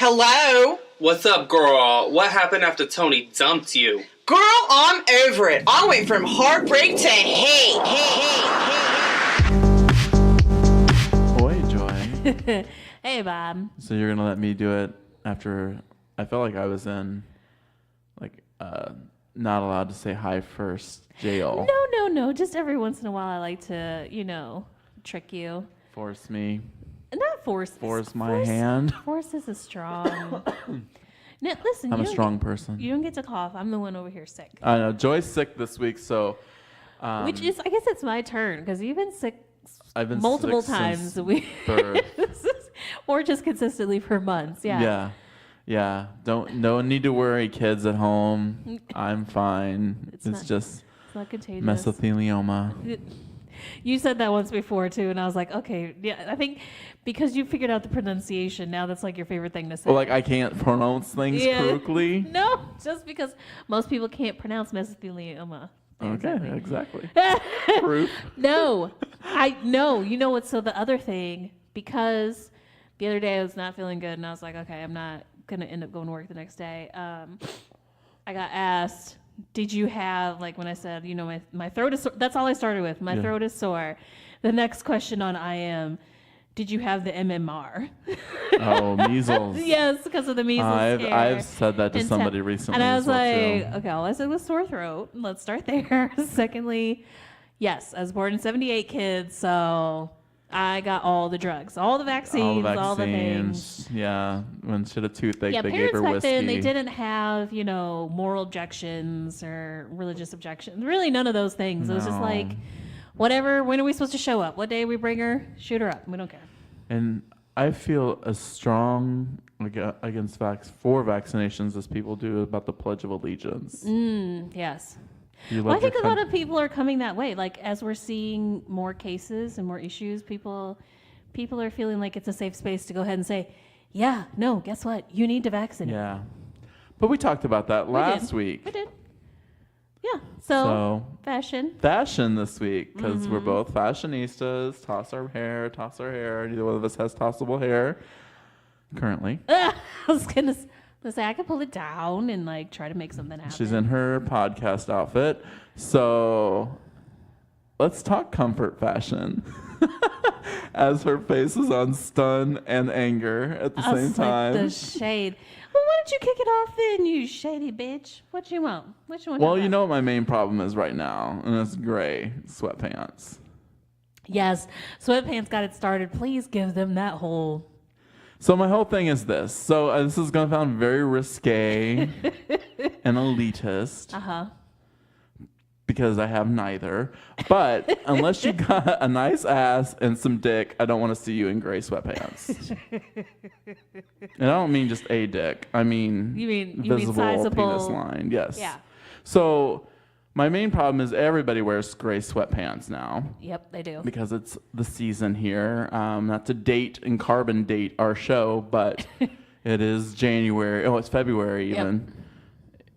Hello? What's up, girl? What happened after Tony dumped you? Girl, I'm over it. I went from heartbreak to hate. Boy, Joy. Hey, Bob. So you're gonna let me do it after I felt like I was in, not allowed to say hi first jail. No. Just every once in a while, I like to, trick you. Force me. Not force. Force my hand. Force is a strong. Now, listen. I'm a strong person. You don't get to cough. I'm the one over here sick. I know. Joy's sick this week, so. Which is, I guess it's my turn because you've been sick. I've been multiple sick times a week. Birth. Or just consistently for months. Yeah. Yeah. No need to worry, kids at home. I'm fine. It's not contagious. Mesothelioma. You said that once before too, and I was like, okay, yeah. I think because you figured out the pronunciation, now that's like your favorite thing to say. Well, I can't pronounce things correctly. No, just because most people can't pronounce mesothelioma. Okay, exactly. Proof. No, I know. You know what? So the other thing, because the other day I was not feeling good, and I was like, okay, I'm not gonna end up going to work the next day. I got asked, did you have, like when I said, my throat is sore, that's all I started with. My throat is sore. The next question on IM, did you have the MMR? Oh, measles. Yes, because of the measles scare. I've said that to somebody recently. And I was okay, all I said was sore throat. Let's start there. Secondly, yes, I was born in 78, kids, so I got all the drugs, all the vaccines, all the things. Yeah, when she had a toothache, they gave parents her back whiskey. then, they didn't have, moral objections or religious objections. Really, none of those things. It was just like, whatever. When are we supposed to show up? What day we bring her? Shoot her up. We don't care. And I feel as strong against for vaccinations as people do about the Pledge of Allegiance. Yes. Well, I think a lot of people are coming that way. Like, as we're seeing more cases and more issues, people are feeling like it's a safe space to go ahead and say, yeah, no, guess what? You need to vaccinate. Yeah. But we talked about that last week. We did. Yeah. So fashion this week, because we're both fashionistas. Toss our hair. Neither one of us has tossable hair currently. I was going to say, I could pull it down and try to make something happen. She's in her podcast outfit. So let's talk comfort fashion. As her face is on stun and anger at the same time. The shade. Well, why don't you kick it off then, you shady bitch? What you want? Well, you know what my main problem is right now, and it's gray sweatpants. Yes, sweatpants got it started. Please give them that whole... So my whole thing is this. So this is going to sound very risque and elitist. Uh-huh. Because I have neither. But unless you got a nice ass and some dick, I don't want to see you in gray sweatpants. And I don't mean just a dick. I mean visible sizable penis line. Yes. Yeah. So my main problem is everybody wears gray sweatpants now. Yep, they do. Because it's the season here. Not to date and carbon date our show, but it is January. Oh, it's February even. Yep.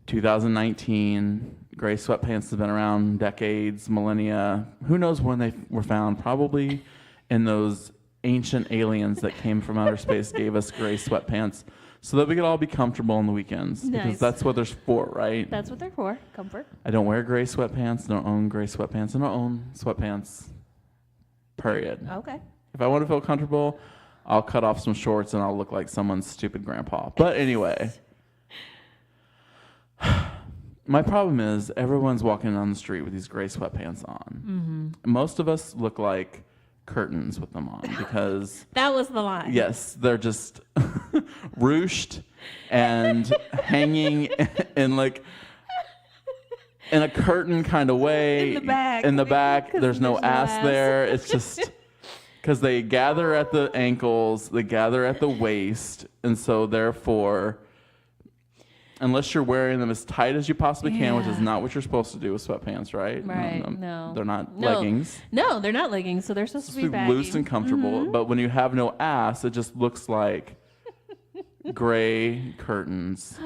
2019. Gray sweatpants have been around decades, millennia. Who knows when they were found? Probably in those ancient aliens that came from outer space gave us gray sweatpants so that we could all be comfortable on the weekends. Nice. Because that's what they're for, right? That's what they're for. Comfort. I don't wear gray sweatpants. Don't own gray sweatpants. I don't own sweatpants. Period. Okay. If I want to feel comfortable, I'll cut off some shorts and I'll look like someone's stupid grandpa. But anyway. My problem is everyone's walking down the street with these gray sweatpants on. Mm-hmm. Most of us look like curtains with them on because... That was the line. Yes, they're just ruched and hanging in a curtain kind of way. In the back. There's no ass there. It's just... Because they gather at the ankles, they gather at the waist, and so therefore... Unless you're wearing them as tight as you possibly can, which is not what you're supposed to do with sweatpants, right? Right. No. They're not leggings. No, they're not leggings, so they're supposed to be baggy. Loose and comfortable. Mm-hmm. But when you have no ass, it just looks like gray curtains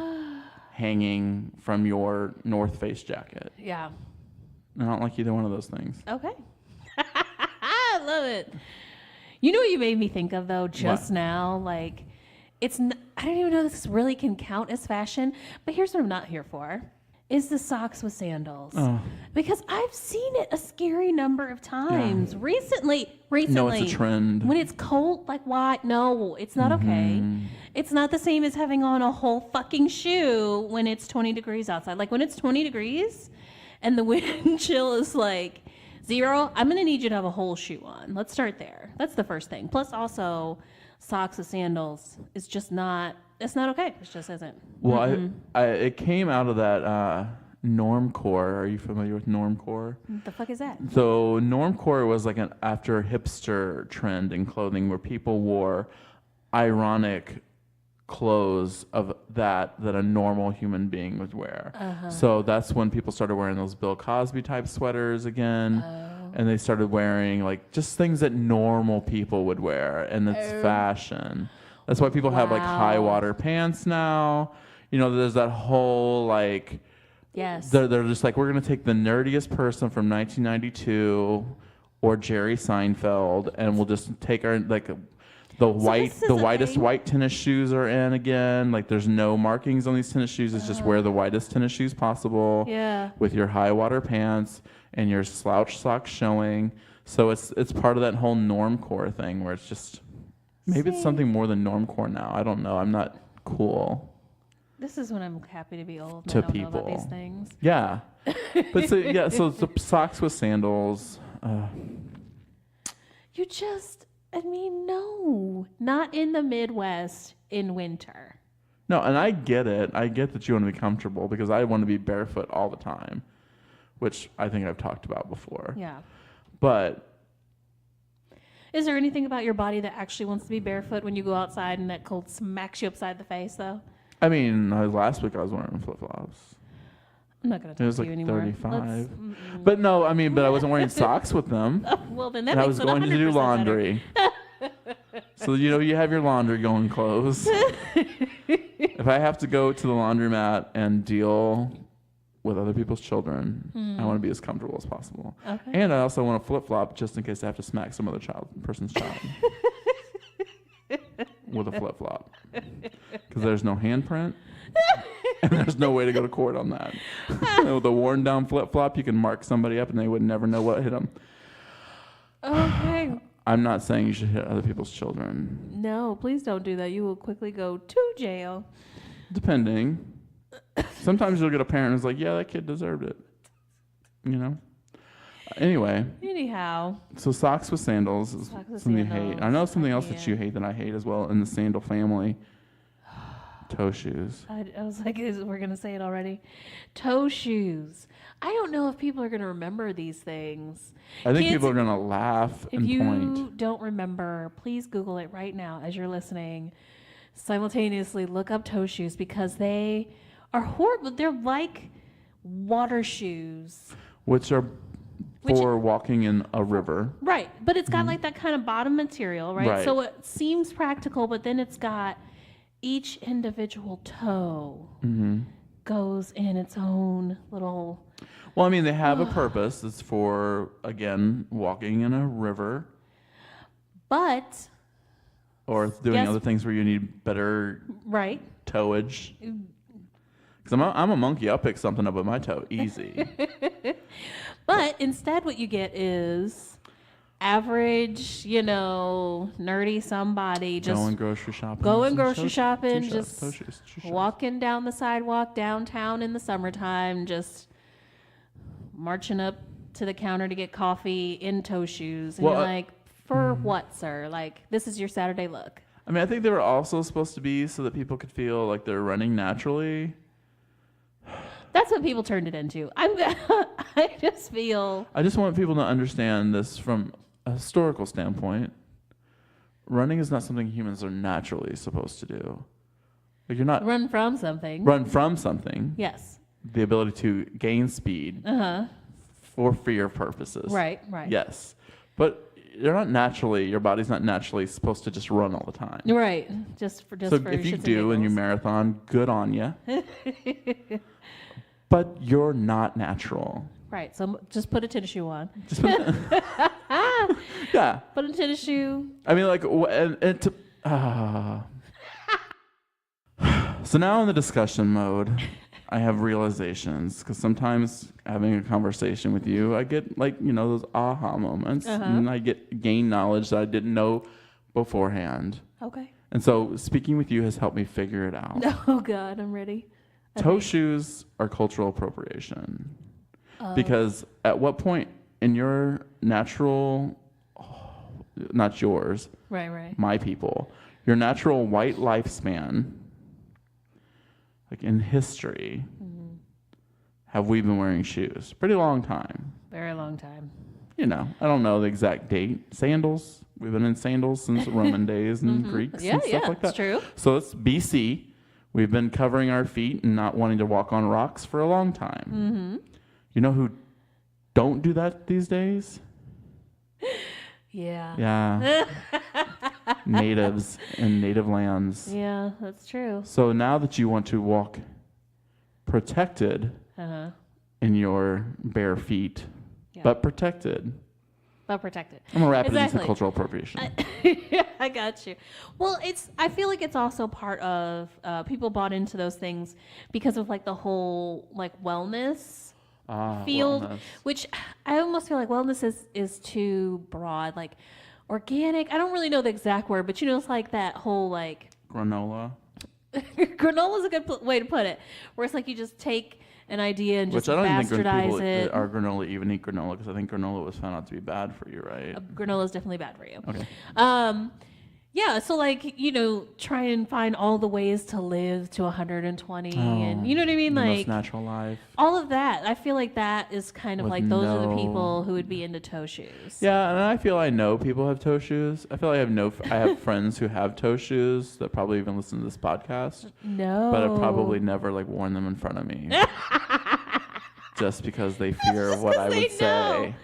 hanging from your North Face jacket. Yeah. I don't like either one of those things. Okay. I love it. You know what you made me think of, though, just now? Like, it's... I don't even know if this really can count as fashion, but here's what I'm not here for. Is the socks with sandals. Because I've seen it a scary number of times. Recently. No, it's a trend. When it's cold, like why? No, it's not okay. It's not the same as having on a whole fucking shoe when it's 20 degrees outside. Like when it's 20 degrees and the wind chill is like 0, I'm going to need you to have a whole shoe on. Let's start there. That's the first thing. Plus also socks with sandals is just not, it's not okay. It just isn't. Well, it came out of that normcore. Are you familiar with normcore? What the fuck is that? So normcore was like an after hipster trend in clothing where people wore ironic clothes of that a normal human being would wear. So that's when people started wearing those Bill Cosby type sweaters again. And they started wearing like just things that normal people would wear, and it's fashion. That's why people have like high water pants now. You know, there's that whole like, yes, they're just like, we're gonna take the nerdiest person from 1992 or Jerry Seinfeld, and we'll just take our like the whitest white tennis shoes are in again. Like there's no markings on these tennis shoes. It's just wear the whitest tennis shoes possible. Yeah. With your high water pants and your slouch socks showing. So it's part of that whole normcore thing where it's just maybe it's something more than normcore now. I don't know. I'm not cool. This is when I'm happy to be old. To I don't people. know about these things. Yeah. But so the socks with sandals. You just, I mean, no, not in the Midwest in winter. No, and I get it. I get that you want to be comfortable because I want to be barefoot all the time, which I think I've talked about before. Yeah. But is there anything about your body that actually wants to be barefoot when you go outside and that cold smacks you upside the face, though? I mean, last week I was wearing flip-flops. I'm not going to It talk was to like you anymore. 35. But no, I mean, but I wasn't wearing socks with them. Well, then that And I makes was it going to do 100% laundry. So, you know, you have your laundry going clothes. If I have to go to the laundromat and deal with other people's children, I want to be as comfortable as possible. Okay. And I also want to flip-flop just in case I have to smack some other person's child with a flip-flop. Because there's no handprint. And there's no way to go to court on that. With a worn down flip-flop, you can mark somebody up and they would never know what hit them. Okay. I'm not saying you should hit other people's children. No, please don't do that. You will quickly go to jail. Depending. Sometimes you'll get a parent who's like, yeah, that kid deserved it. You know? Anyway. Anyhow. So socks with sandals is something you hate. I know something else that you hate that I hate as well in the sandal family. Toe shoes. I was like, we're going to say it already. Toe shoes. I don't know if people are going to remember these things. I think Kids, people are going to laugh and if point. you don't remember, please Google it right now as you're listening. Simultaneously look up toe shoes because they are horrible. They're like water shoes. Which are for walking in a river. Right. But it's got like that kind of bottom material, right? So it seems practical, but then it's got each individual toe goes in its own little... Well, I mean, they have a purpose. It's for, again, walking in a river. But... Or doing other things where you need better toeage. Because I'm a monkey. I'll pick something up with my toe. Easy. But instead what you get is... average, you know, nerdy somebody just going grocery shopping. Just walking down the sidewalk downtown in the summertime, just marching up to the counter to get coffee in toe shoes. And you're like, for what, sir? Like, this is your Saturday look. I mean, I think they were also supposed to be so that people could feel like they're running naturally. That's what people turned it into. I just feel... I just want people to understand this from a historical standpoint. Running is not something humans are naturally supposed to do. Like you're not... Run from something. Run from something. Yes. The ability to gain speed for fear purposes. Right. Yes. But you're not naturally, your body's not naturally supposed to just run all the time. Right. Just for if you do in your marathon, good on you. But you're not natural. Right. So just put a tennis shoe on. Yeah. Put a tennis shoe. I mean, like, So now in the discussion mode, I have realizations because sometimes having a conversation with you, I get like, those aha moments and I gain knowledge that I didn't know beforehand. Okay. And so speaking with you has helped me figure it out. Oh, God, I'm ready. Toe shoes are cultural appropriation. Because at what point in your natural, not yours, Right. my people, your natural white lifespan, like in history, have we been wearing shoes? Pretty long time. Very long time. I don't know the exact date. Sandals. We've been in sandals since the Roman days and Greeks and stuff like that. That's true. So it's BC. We've been covering our feet and not wanting to walk on rocks for a long time. You know who don't do that these days? Yeah. Yeah. Natives in native lands. Yeah, that's true. So now that you want to walk protected in your bare feet, but protected. But protected. I'm going to wrap it Exactly. into cultural appropriation. I got you. Well, I feel like it's also part of people bought into those things because of like the whole like wellness field, Wellness. which I almost feel like wellness is too broad. Like organic, I don't really know the exact word, but it's like that whole like Granola. granola is a good way to put it, where it's like you just take an idea and just Which I don't even think bastardize people it. are granola even eat granola because I think granola was found out to be bad for you, right? Granola is definitely bad for you. Okay. Yeah, so like, try and find all the ways to live to 120 and you know what I mean? The Like most natural life. all of that. I feel like that is kind of With like those are the no- people who would be into toe shoes. Yeah, and I feel I know people have toe shoes. I feel like I have friends who have toe shoes that probably even listen to this podcast, No. but I've probably never like worn them in front of me. Just because they fear of what I would say.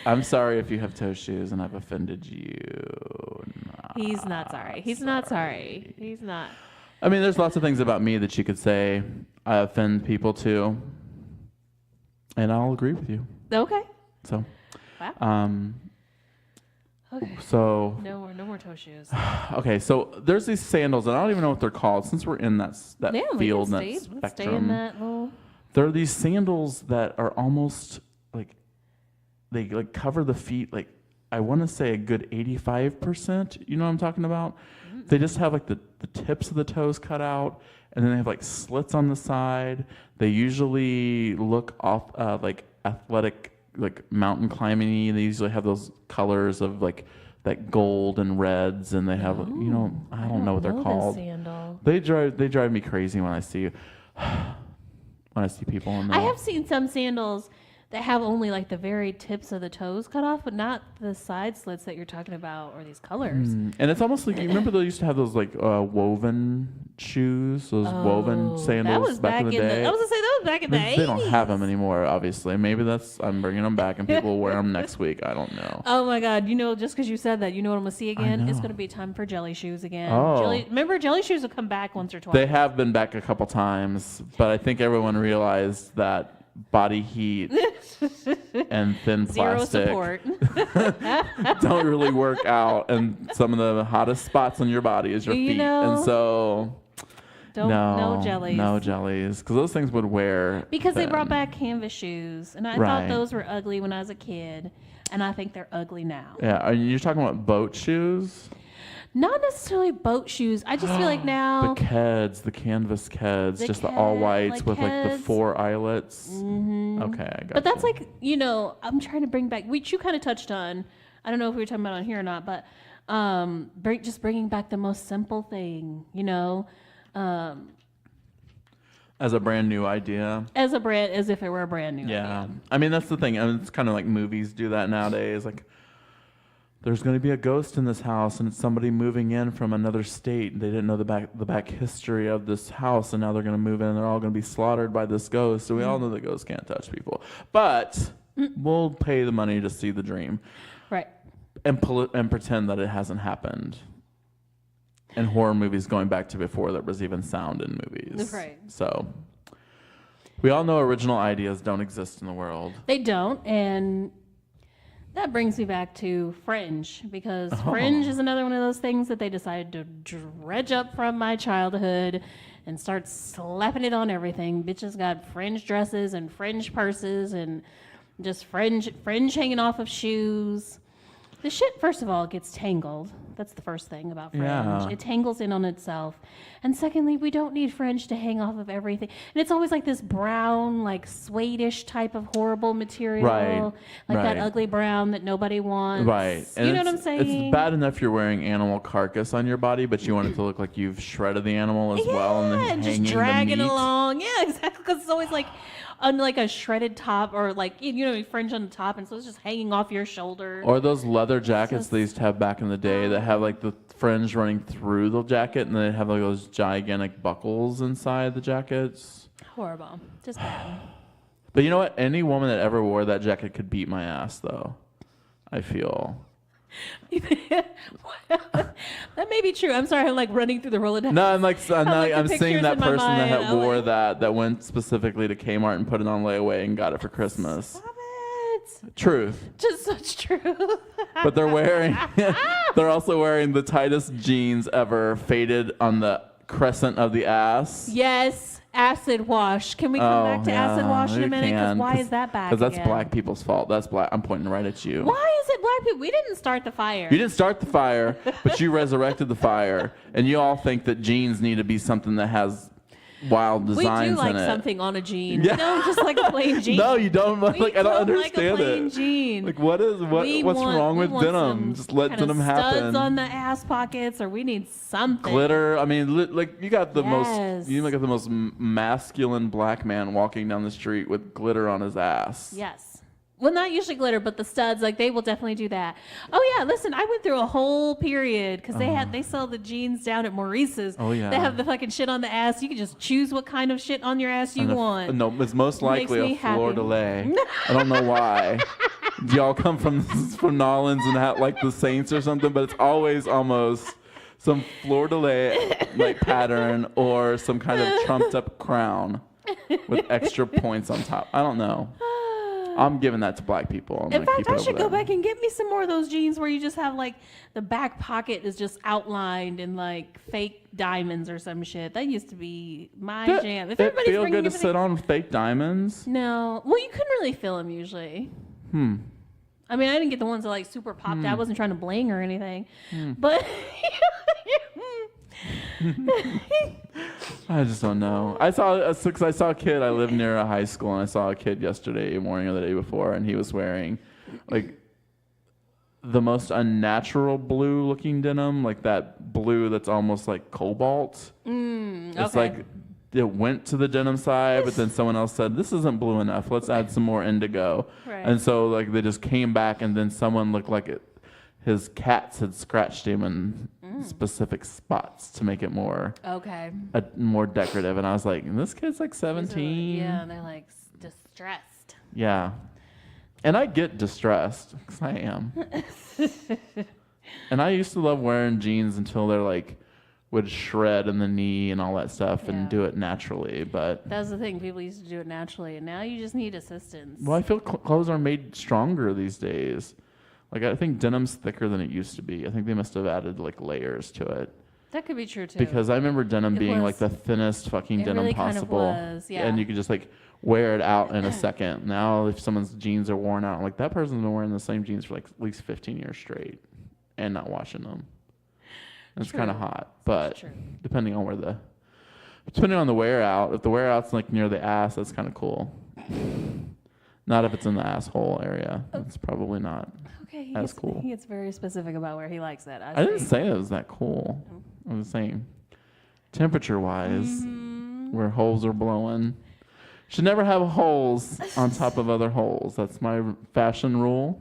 I'm sorry if you have toe shoes and I've offended you. He's not sorry. He's not sorry. He's not. I mean, there's lots of things about me that you could say I offend people too, and I'll agree with you. Okay. So, Wow. Okay. So No more toe shoes. okay, so there's these sandals, and I don't even know what they're called. Since we're in that Yeah, field, we that can stay in spectrum, that little. there are these sandals that are almost like they like cover the feet. Like I want to say a good 85%. You know what I'm talking about? They just have like the tips of the toes cut out, and then they have like slits on the side. They usually look off like athletic, like mountain climbing-y. They usually have those colors of like that gold and reds, and they have I don't know what they're called. Sandal. They drive me crazy when I see people in them. I have seen some sandals that have only like the very tips of the toes cut off, but not the side slits that you're talking about or these colors. And it's almost like you remember they used to have those like woven shoes, those woven sandals That was back in the day. I was gonna say that was back in the 80s. They don't have them anymore, obviously. Maybe I'm bringing them back and people will wear them next week. I don't know. Oh my God! Just because you said that, you know what I'm gonna see again? It's know. gonna be time for jelly shoes again. Oh. Remember, jelly shoes will come back once or twice. They have been back a couple times, but I think everyone realized that body heat and thin Zero plastic support. don't really work out, and some of the hottest spots on your body is your You feet, know, and so no jellies. no jellies, because those things would wear Because they thin. brought back canvas shoes, and I Right. thought those were ugly when I was a kid, and I think they're ugly now. Yeah, are you talking about boat shoes? Not necessarily boat shoes. I just feel like now. The Keds, the canvas Keds, The just the all whites like with like the Keds. 4 eyelets. Okay, I got But that's you. like, I'm trying to bring back, which you kind of touched on. I don't know if we were talking about it on here or not, but just bringing back the most simple thing, As a brand new idea. as if it were a brand new Yeah. idea. I mean, that's the thing. I mean, it's kind of like movies do that nowadays. Like, there's going to be a ghost in this house, and it's somebody moving in from another state. They didn't know the back history of this house, and now they're going to move in, and they're all going to be slaughtered by this ghost. So we all know the ghost can't touch people. But we'll pay the money to see the dream. Right. And pretend that it hasn't happened. And horror movies going back to before there was even sound in movies. Right. So we all know original ideas don't exist in the world. They don't, and That brings me back to fringe, because fringe is another one of those things that they decided to dredge up from my childhood and start slapping it on everything. Bitches got fringe dresses and fringe purses and just fringe hanging off of shoes. The shit, first of all, gets tangled. That's the first thing about fringe. Yeah. It tangles in on itself. And secondly, we don't need fringe to hang off of everything. And it's always like this brown, like suede-ish type of horrible material. Right. Like that Right. ugly brown that nobody wants. Right. And You know what I'm saying? It's bad enough you're wearing animal carcass on your body, but you want it to look like you've shredded the animal as well, and then and hanging just dragging the meat. along. Yeah, exactly. Because it's always like on like a shredded top, or like fringe on the top, and so it's just hanging off your shoulder. Or those leather jackets they used to have back in the day that have like the fringe running through the jacket, and then they have like those gigantic buckles inside the jackets. Horrible. Just bad. But you know what? Any woman that ever wore that jacket could beat my ass, though. I feel. That may be true. I'm sorry. I'm like running through the Rolodex. No, I'm the seeing pictures that in my person mind. that I'm wore like, that went specifically to Kmart and put it on layaway and got it for Christmas. Stop it. Truth. Just such truth. But they're also wearing the tightest jeans ever, faded on the crescent of the ass. Yes. Acid wash. Can we come back to acid wash in a minute? Because why is that back? Because that's again? black people's fault. That's black. I'm pointing right at you. Why is it black people? We didn't start the fire. You didn't start the fire, but you resurrected the fire. And you all think that jeans need to be something that has wild We designs do like in it. something on a jean. Yeah. We don't just like a plain jean. No, you don't. We Like I don't don't like a understand plain it. jean. Like what's We wrong with want denim? some Just let kind of denim studs happen. on the ass pockets, or we need something. Glitter. I mean, like you got the Yes. most masculine black man walking down the street with glitter on his ass. Yes. Well, not usually glitter, but the studs, like they will definitely do that. Oh yeah, listen, I went through a whole period because they sell the jeans down at Maurice's. Oh, yeah. They have the fucking shit on the ass. You can just choose what kind of shit on your ass you want. No, it's most likely me a fleur de happy. lis. I don't know why. Do y'all come from Nolans and have like the Saints or something? But it's always almost some fleur de lis like pattern or some kind of trumped up crown with extra points on top. I don't know. I'm giving that to black people. In fact, I should go back and get me some more of those jeans where you just have like the back pocket is just outlined in like fake diamonds or some shit. That used to be my jam. If It everybody's feel bringing good to everything- sit on fake diamonds. No, well, you couldn't really feel them usually. I mean, I didn't get the ones that like super popped out. I wasn't trying to bling or anything, but I just don't know. I saw a kid. I live near a high school, and I saw a kid yesterday morning or the day before, and he was wearing like the most unnatural blue looking denim, like that blue that's almost like cobalt. It's okay. like it went to the denim side, but then someone else said, this isn't blue enough. Let's add some more indigo. Right. And so like they just came back, and then someone looked like his cats had scratched him in specific spots to make it more more decorative. And I was like, this kid's like 17. Yeah, they're like distressed. Yeah. And I get distressed, because I am. And I used to love wearing jeans until they're like, would shred in the knee and all that stuff and Yeah. do it naturally. But, That's the thing. People used to do it naturally, and now you just need assistance. well, I feel clothes are made stronger these days. Like, I think denim's thicker than it used to be. I think they must have added like layers to it. That could be true too. Because I remember denim It being was- like the thinnest fucking it denim really kind of possible. was, yeah. And you could just like wear it out in a second. Now, if someone's jeans are worn out, I'm like, that person's been wearing the same jeans for like at least 15 years straight and not washing them. And it's True. kind of hot, but true. depending on the wear out, if the wear out's like near the ass, that's kind of cool. Not if it's in the asshole area. That's probably not. Okay, That's cool. He gets very specific about where he likes that. I didn't say it was that cool. I was saying temperature-wise, where holes are blowing. Should never have holes on top of other holes. That's my fashion rule.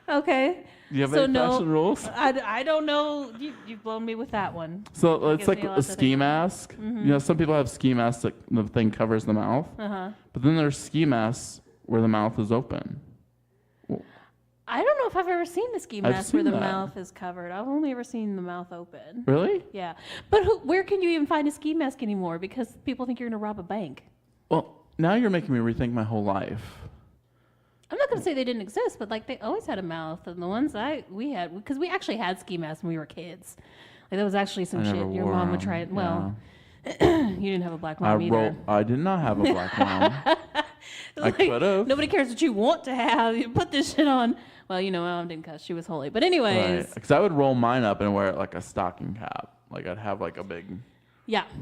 Okay. Do you have So any no, fashion rules? I don't know. You've blown me with that one. So it's gives like me a lot a to think ski about. mask. You know, some people have ski masks that the thing covers the mouth. But then there's ski masks where the mouth is open. I don't know if I've ever seen the ski mask where seen the that. mouth is covered. I've only ever seen the mouth open. Really? Yeah, but where can you even find a ski mask anymore? Because people think you're gonna rob a bank. Well, now you're making me rethink my whole life. I'm not gonna say they didn't exist, but like they always had a mouth, and the ones we had, because we actually had ski masks when we were kids. Like that was actually some shit your mom would try. Well, you didn't have a black mom either. I did not have a black mom. I could have. Nobody cares what you want to have. You put this shit on. Well, my mom didn't cuss. She was holy. But anyways. Because I would roll mine up and wear it like a stocking cap. Like I'd have like a big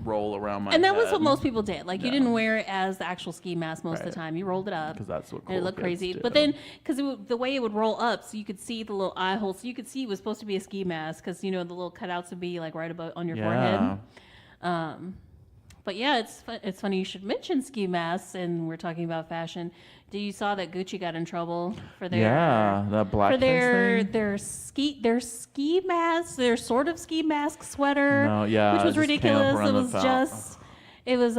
roll around my head. And that was what most people did. Like you didn't wear it as the actual ski mask most of the time. You rolled it up. Because that's what cool and it looked kids crazy. do. But then, because the way it would roll up, so you could see the little eye hole. So you could see it was supposed to be a ski mask because, the little cutouts would be like right above on your forehead. But yeah, it's funny you should mention ski masks, and we're talking about fashion. You saw that Gucci got in trouble for their that black for their ski mask, their sort of ski mask sweater, which was ridiculous. It was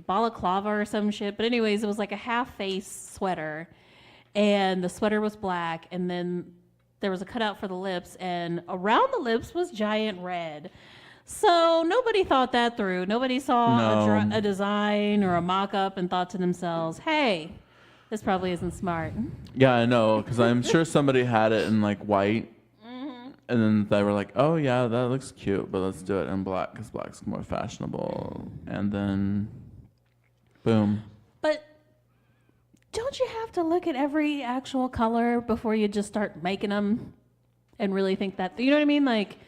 balaclava or some shit. But anyways, it was like a half face sweater, and the sweater was black, and then there was a cutout for the lips, and around the lips was giant red. So nobody thought that through. Nobody saw a design or a mock-up and thought to themselves, hey, this probably isn't smart. Yeah, I know, because I'm sure somebody had it in like white, and then they were like, oh yeah, that looks cute, but let's do it in black because black's more fashionable. And then, boom. But don't you have to look at every actual color before you just start making them and really think that, you know what I mean? Like,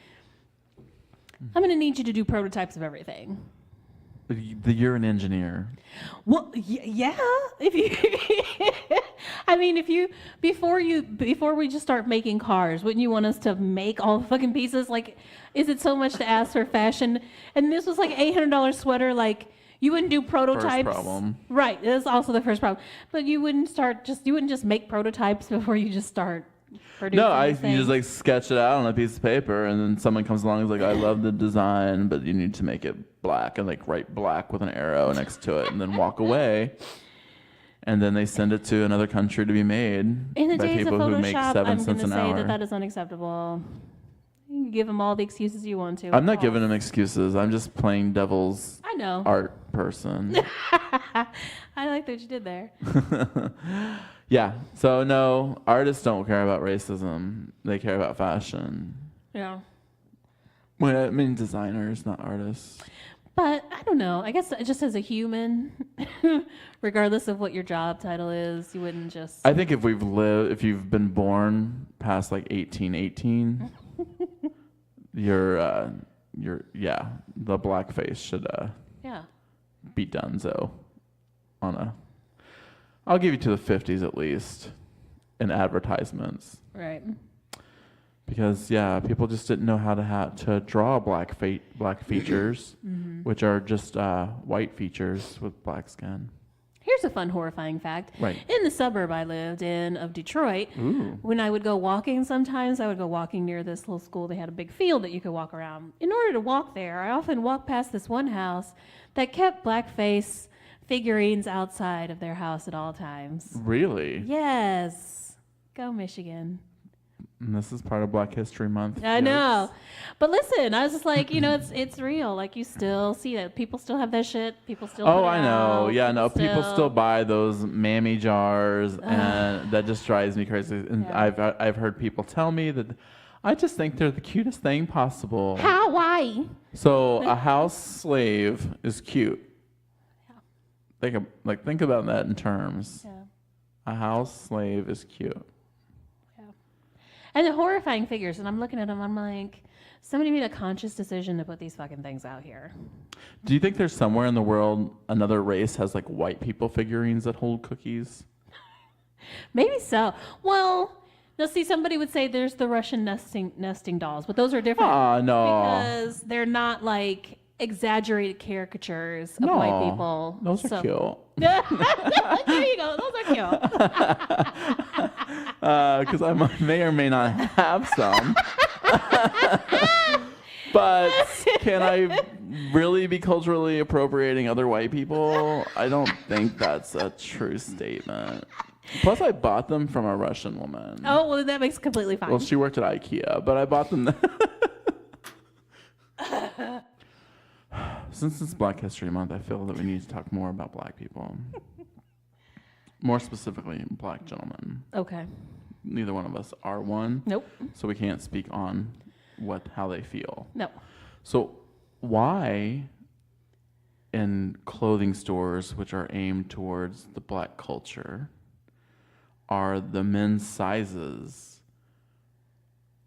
I'm going to need you to do prototypes of everything. You're an engineer. Well, yeah. If you, before we just start making cars, wouldn't you want us to make all the fucking pieces? Like, is it so much to ask for fashion? And this was like $800 sweater. Like, you wouldn't do prototypes. First problem. Right. That's also the first problem. But you wouldn't just make prototypes before you just start. No, you just like sketch it out on a piece of paper, and then someone comes along and is like, I love the design, but you need to make it black, and like write black with an arrow next to it, and then walk away. And then they send it to another country to be made in the by days people of who make Photoshop. 7 cents an hour. I'm going to say that is unacceptable. You can give them all the excuses you want to. I'm not giving them excuses. I'm just playing devil's know. art person. I like that you did there. Yeah. So no, artists don't care about racism. They care about fashion. Yeah. Well, I mean designers, not artists. But I don't know. I guess just as a human, regardless of what your job title is, you wouldn't just. I think if you've been born past like 1818, the blackface should be donezo I'll give you to the 50s at least in advertisements. Right. Because people just didn't know how to draw black features, which are just white features with black skin. Here's a fun, horrifying fact. Right. In the suburb I lived in of Detroit, when I would go walking sometimes, I would go walking near this little school. They had a big field that you could walk around. In order to walk there, I often walked past this one house that kept blackface figurines outside of their house at all times. Really? Yes. Go Michigan. And this is part of Black History Month. I know. But listen, I was just like, it's real. Like, you still see that. People still have that shit. People still put it I know. out. Yeah, no, people still buy those mammy jars, and that just drives me crazy. And I've heard people tell me that I just think they're the cutest thing possible. How? Why? So a house slave is cute. Think about that in terms. Yeah. A house slave is cute. Yeah. And the horrifying figures, and I'm looking at them, I'm like, somebody made a conscious decision to put these fucking things out here. Do you think there's somewhere in the world another race has like white people figurines that hold cookies? Maybe so. Well, now see, somebody would say there's the Russian nesting dolls, but those are different. No. Because they're not like exaggerated caricatures of white people. Those are cute. There you go. Those are cute. Because I may or may not have some. But can I really be culturally appropriating other white people? I don't think that's a true statement. Plus, I bought them from a Russian woman. Oh, well, that makes completely fine. Well, she worked at IKEA, but I bought them. Since it's Black History Month, I feel that we need to talk more about black people. More specifically, black gentlemen. Okay. Neither one of us are one. Nope. So we can't speak on how they feel. No. So why in clothing stores which are aimed towards the black culture are the men's sizes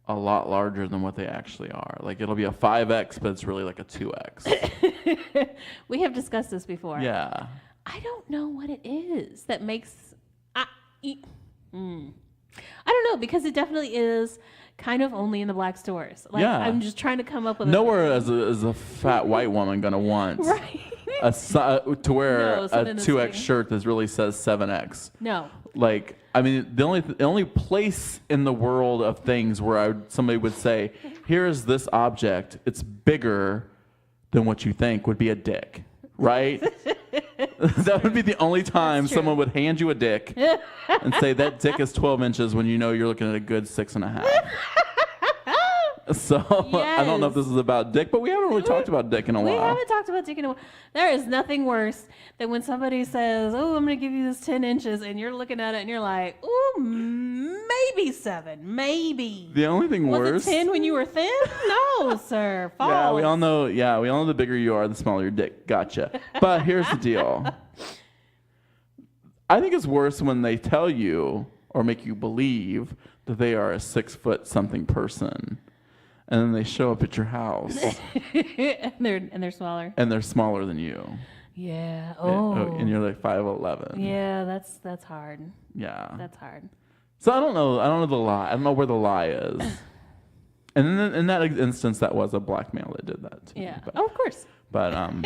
a lot larger than what they actually are? Like it'll be a 5X, but it's really like a 2X. We have discussed this before. Yeah. I don't know what it is that makes. I don't know, because it definitely is kind of only in the black stores. Like, Yeah. I'm just trying to come up with Nowhere is a fat white woman gonna want right. to wear No, a something that's 2X big. shirt that really says 7X. No. Like, I mean, the only place in the world of things where somebody would say, here is this object, it's bigger than what you think, would be a dick, right? That would be the only time someone would hand you a dick and say that dick is 12 inches when you know you're looking at a good 6.5. So I don't know if this is about dick, but we haven't really talked about dick in a while. We haven't talked about dick in a while. There is nothing worse than when somebody says, "Oh, I'm going to give you this 10 inches," and you're looking at it and you're like, "Ooh, maybe 7, maybe." The only thing worse. Was it 10 when you were thin? No, sir. False. Yeah, we all know. Yeah, we all know the bigger you are, the smaller your dick. Gotcha. But here's the deal. I think it's worse when they tell you or make you believe that they are a 6 foot something person, and then they show up at your house and they're smaller. and they're smaller than you. Yeah. Oh. And you're like 5'11". Yeah, that's hard. Yeah. That's hard. So I don't know the lie. I don't know where the lie is. And then in that instance, that was a black male that did that to me. Yeah. But, Oh, of course. but I don't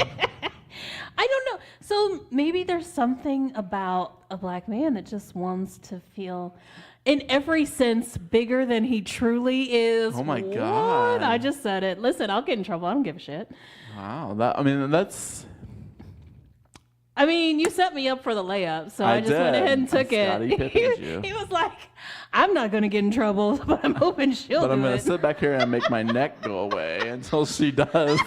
know. So maybe there's something about a black man that just wants to feel, in every sense, bigger than he truly is. Oh my What? God. I just said it. Listen, I'll get in trouble. I don't give a shit. wow, that's. I mean, you set me up for the layup, so I just did. went ahead and took Scottie it. Pippened you. He was like, "I'm not going to get in trouble, but I'm hoping she'll But do I'm going it." to sit back here and make my neck go away until she does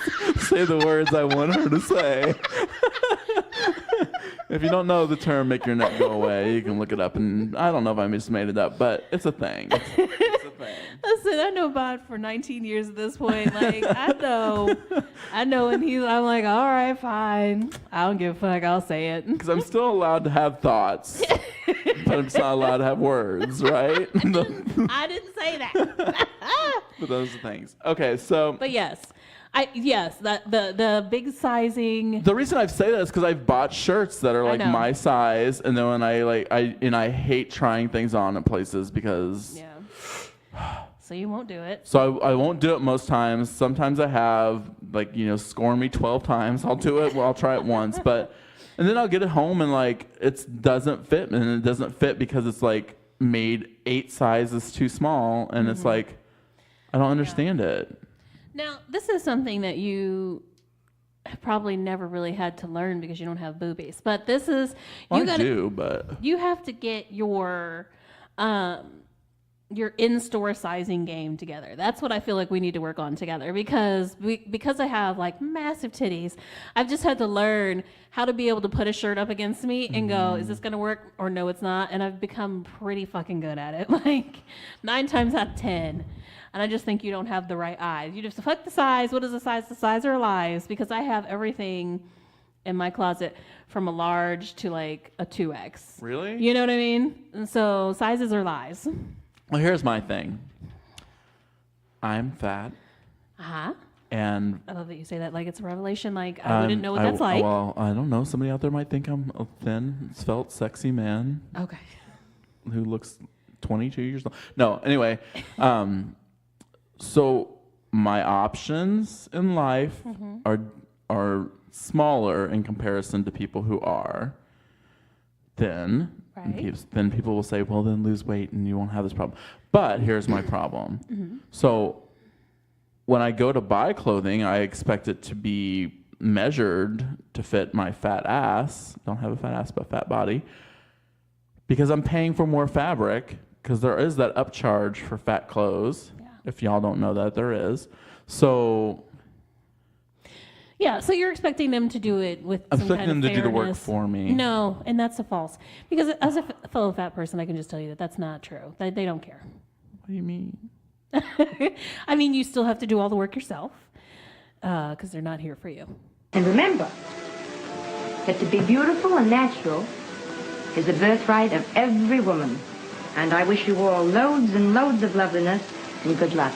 say the words I want her to say. If you don't know the term "make your neck go away," you can look it up. And I don't know if I just made it up, but it's a thing. It's a thing. Listen, I know Bod for 19 years at this point. Like, I know, and I'm like, all right, fine. I don't give a fuck. I'll say it. Because I'm still allowed to have thoughts, but I'm just not allowed to have words, right? I didn't say that. But those are things. Okay, so But yes, that the big sizing. the reason I say that is because I've bought shirts that are like know. my size, and then when I hate trying things on at places because. Yeah. So you won't do it. So I won't do it most times. Sometimes I have, score me 12 times. I'll do it. Well, I'll try it once, and then I'll get it home and it doesn't fit, and it doesn't fit because it's made 8 sizes too small, and it's I don't understand it. Now, this is something that you probably never really had to learn because you don't have boobies. But this is Well, I do, but you have to get your in-store sizing game together. That's what I feel like we need to work on together because I have massive titties. I've just had to learn how to be able to put a shirt up against me and go, is this going to work or no, it's not? And I've become pretty fucking good at it. 9 times out of 10. And I just think you don't have the right eyes. You just fuck the size. What is the size? The size are lies because I have everything in my closet from a large to a 2X. Really? You know what I mean? And so sizes are lies. Well, here's my thing. I'm fat, Uh-huh. and I love that you say that like it's a revelation. I wouldn't know what that's like. Well, I don't know. Somebody out there might think I'm a thin, svelte, sexy man Okay. who looks 22 years old. No, anyway. So my options in life are smaller in comparison to people who are thin. Right. Then people will say, well, then lose weight and you won't have this problem. But here's my problem. So when I go to buy clothing, I expect it to be measured to fit my fat ass. Don't have a fat ass, but fat body. Because I'm paying for more fabric, because there is that upcharge for fat clothes. Yeah. If y'all don't know that, there is. So Yeah, so you're expecting them to do it with I'm some expecting kind them of to do the work fairness. for me. No, and that's a false. Because as a fellow fat person, I can just tell you that that's not true. They don't care. What do you mean? I mean, you still have to do all the work yourself because they're not here for you. And remember that to be beautiful and natural is the birthright of every woman. And I wish you all loads and loads of loveliness and good luck.